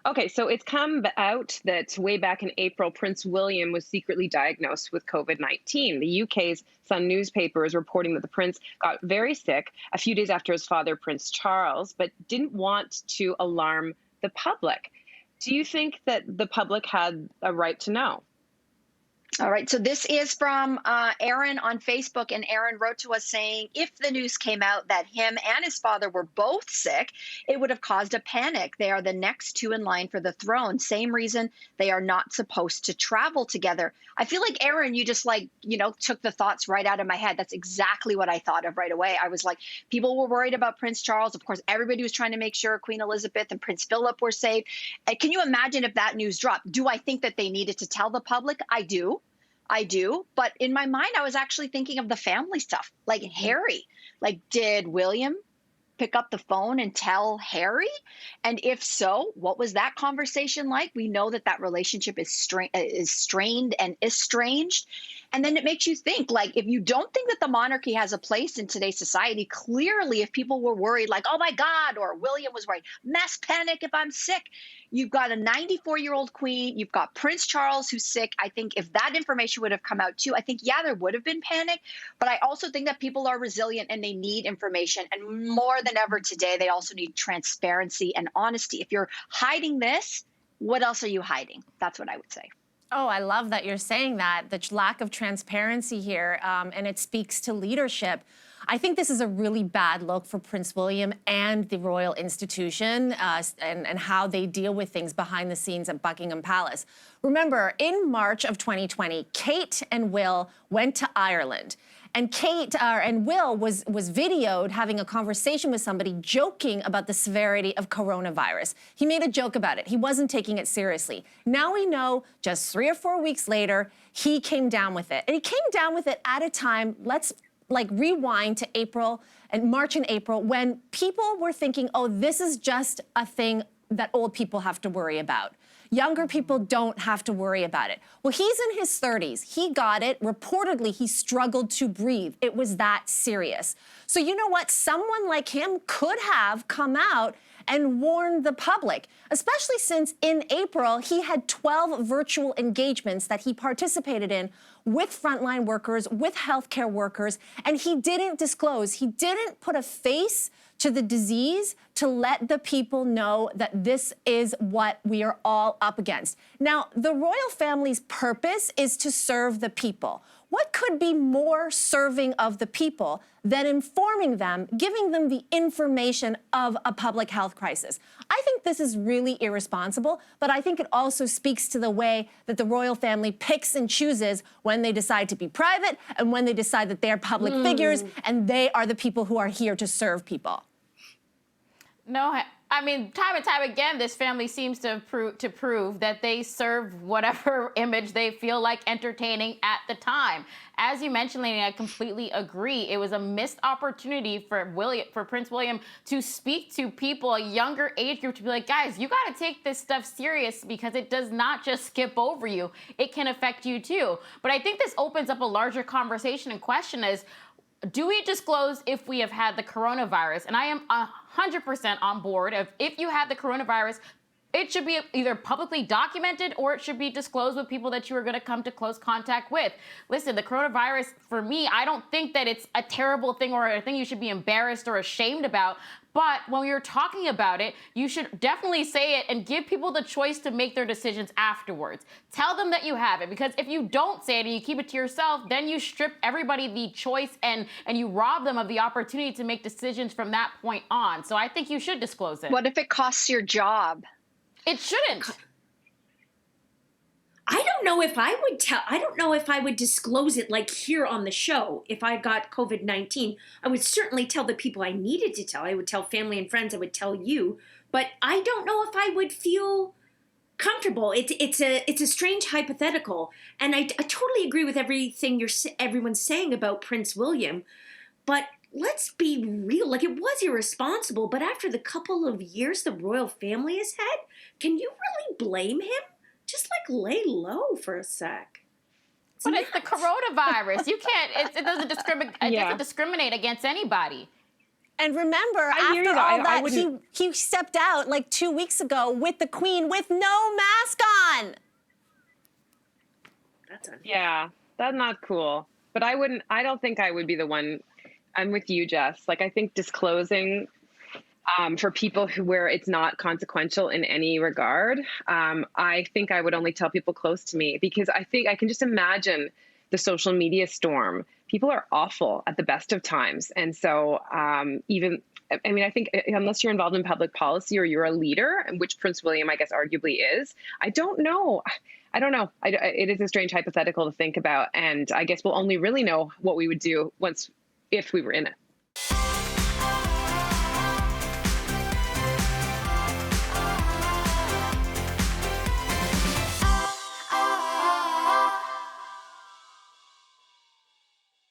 Okay, so it's come out that way back in April, Prince William was secretly diagnosed with COVID-19. The UK's Sun newspaper is reporting that the prince got very sick a few days after his father, Prince Charles, but didn't want to alarm the public. Do you think that the public had a right to know? All right. So this is from Aaron on Facebook. And Aaron wrote to us saying if the news came out that him and his father were both sick, it would have caused a panic. They are the next two in line for the throne. Same reason they are not supposed to travel together. I feel like, Aaron, you just took the thoughts right out of my head. That's exactly what I thought of right away. I was like, people were worried about Prince Charles. Of course, everybody was trying to make sure Queen Elizabeth and Prince Philip were safe. Can you imagine if that news dropped? Do I think that they needed to tell the public? I do. I do. But in my mind, I was actually thinking of the family stuff, like Harry. Like, did William pick up the phone and tell Harry? And if so, what was that conversation like? We know that that relationship is strained and estranged. And then it makes you think, like, if you don't think that the monarchy has a place in today's society, clearly, if people were worried, like, oh my God, or William was worried, mass panic if I'm sick. You've got a 94-year-old queen. You've got Prince Charles who's sick. I think if that information would have come out too, I think, yeah, there would have been panic. But I also think that people are resilient and they need information. And more than ever today, they also need transparency and honesty. If you're hiding this, what else are you hiding? That's what I would say. Oh, I love that you're saying that, the lack of transparency here, and it speaks to leadership. I think this is a really bad look for Prince William and the royal institution and how they deal with things behind the scenes at Buckingham Palace. Remember, in March of 2020, Kate and Will went to Ireland. And Kate and Will was videoed having a conversation with somebody joking about the severity of coronavirus. He made a joke about it. He wasn't taking it seriously. Now we know just 3 or 4 weeks later, he came down with it. And he came down with it at a time, let's rewind to March and April, when people were thinking, oh, this is just a thing that old people have to worry about. Younger people don't have to worry about it. Well, he's in his 30s. He got it. Reportedly, he struggled to breathe. It was that serious. So you know what? Someone like him could have come out and warned the public, especially since in April, he had 12 virtual engagements that he participated in with frontline workers, with healthcare workers, and he didn't disclose. He didn't put a face to the disease to let the people know that this is what we are all up against. Now, the royal family's purpose is to serve the people. What could be more serving of the people than informing them, giving them the information of a public health crisis? I think this is really irresponsible, but I think it also speaks to the way that the royal family picks and chooses when they decide to be private and when they decide that they're public figures and they are the people who are here to serve people. No, I mean, time and time again, this family seems to prove that they serve whatever image they feel like entertaining at the time. As you mentioned, Lainey, I completely agree. It was a missed opportunity for Prince William to speak to people, a younger age group, to be like, guys, you got to take this stuff serious because it does not just skip over you. It can affect you too. But I think this opens up a larger conversation and question is, do we disclose if we have had the coronavirus? And I am 100% on board of if you had the coronavirus, it should be either publicly documented or it should be disclosed with people that you are going to come to close contact with. Listen, the coronavirus, for me, I don't think that it's a terrible thing or a thing you should be embarrassed or ashamed about. But when you're talking about it, you should definitely say it and give people the choice to make their decisions afterwards. Tell them that you have it, because if you don't say it and you keep it to yourself, then you strip everybody the choice and you rob them of the opportunity to make decisions from that point on. So I think you should disclose it. What if it costs your job? It shouldn't. I don't know if I would disclose it like here on the show. If I got COVID-19, I would certainly tell the people I needed to tell. I would tell family and friends. I would tell you. But I don't know if I would feel comfortable. It's a strange hypothetical. And I totally agree with everything everyone's saying about Prince William. But let's be real. Like, it was irresponsible. But after the couple of years the royal family has had, can you really blame him? Just lay low for a sec. But it's the coronavirus. You can't. It doesn't discriminate. It doesn't discriminate against anybody. And remember, I hear after you, though. all I that, wouldn't. he stepped out like 2 weeks ago with the Queen with no mask on. That's unfair. Yeah, that's not cool. But I don't think I would be the one. I'm with you, Jess. Like, I think disclosing for people where it's not consequential in any regard, I think I would only tell people close to me, because I think I can just imagine the social media storm. People are awful at the best of times. And so I think unless you're involved in public policy or you're a leader, which Prince William, I guess, arguably is, I don't know. It is a strange hypothetical to think about. And I guess we'll only really know what we would do if we were in it.